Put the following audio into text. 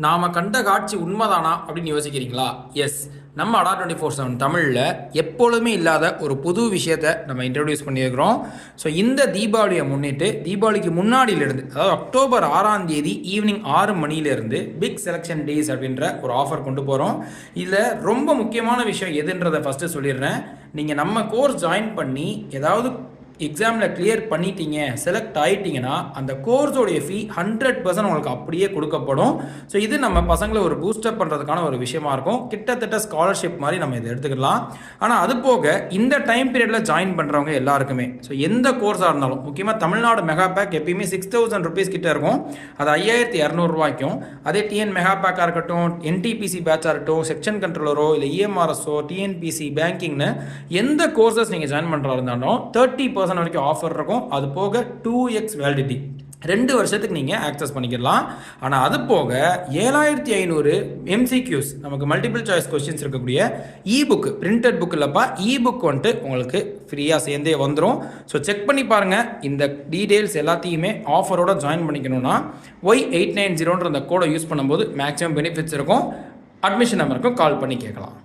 நாம் கண்ட காட்சி உண்மைதானா அப்படின்னு யோசிக்கிறீங்களா? எஸ், நம்ம அடா 24/7 தமிழில் எப்பொழுதுமே இல்லாத ஒரு புது விஷயத்தை நம்ம இன்ட்ரடியூஸ் பண்ணியிருக்கிறோம். ஸோ இந்த தீபாவளியை முன்னிட்டு தீபாவளிக்கு முன்னாடியிலிருந்து, அதாவது அக்டோபர் 6ஆம் தேதி ஈவினிங் 6 மணிலேருந்து பிக் செலெக்ஷன் டேஸ் அப்படின்ற ஒரு ஆஃபர் கொண்டு போகிறோம். இதில் ரொம்ப முக்கியமான விஷயம் எதுன்றதை ஃபஸ்ட்டு சொல்லிடுறேன். நீங்கள் நம்ம கோர்ஸ் ஜாயின் பண்ணி ஏதாவது எக்ஸாமில் கிளியர் பண்ணிட்டீங்க, செலக்ட் ஆகிட்டிங்கன்னா அந்த கோர்ஸோடைய ஃபீ 100% உங்களுக்கு அப்படியே கொடுக்கப்படும். ஸோ இது நம்ம பசங்களை ஒரு பூஸ்டப் பண்ணுறதுக்கான ஒரு விஷயமா இருக்கும். கிட்டத்தட்ட ஸ்காலர்ஷிப் மாதிரி நம்ம இதை எடுத்துக்கலாம். ஆனால் அது போக இந்த டைம் பீரியடில் ஜாயின் பண்ணுறவங்க எல்லாருக்குமே, ஸோ எந்த கோர்ஸாக இருந்தாலும், முக்கியமாக தமிழ்நாடு மெகா பேக் எப்பயுமே 6000 ருபீஸ் கிட்ட இருக்கும். அது 5200 ரூபாய்க்கும். அதே டிஎன் மெகா பேக்காக இருக்கட்டும், என்டிபிசி பேட்சாக இருக்கட்டும், செக்ஷன் கண்ட்ரோலரோ இல்லை இஎம்ஆர்எஸோ, டிஎன்பிசி, பேங்கிங்னு எந்த கோர்சஸ் நீங்கள் ஜாயின் பண்ணுறா இருந்தாலும் 30% வரைக்கும் ஆஃபர் இருக்கும். அது போக 2x வேலிடிட்டி 2 வருஷத்துக்கு நீங்கள் ஆக்சஸ் பண்ணிக்கலாம். ஆனால் அது போக 7500 MCQs, நமக்கு மல்டிபிள் சாய்ஸ் கொஸ்டின்ஸ் இருக்கக்கூடிய இபுக், பிரிண்டட் புக் இல்லைப்பா, இபுக் வந்துட்டு உங்களுக்கு ஃப்ரீயாக சேர்ந்தே வந்துடும். ஸோ செக் பண்ணி பாருங்கள். இந்த டீட்டெயில்ஸ் எல்லாத்தையுமே ஆஃபரோட ஜாயின் பண்ணிக்கணும்னா Y890ன்ற அந்த கோடை யூஸ் பண்ணும்போது மேக்ஸிமம் பெனிஃபிட்ஸ் இருக்கும். அட்மிஷன் நம்பருக்கும் கால் பண்ணி கேட்கலாம்.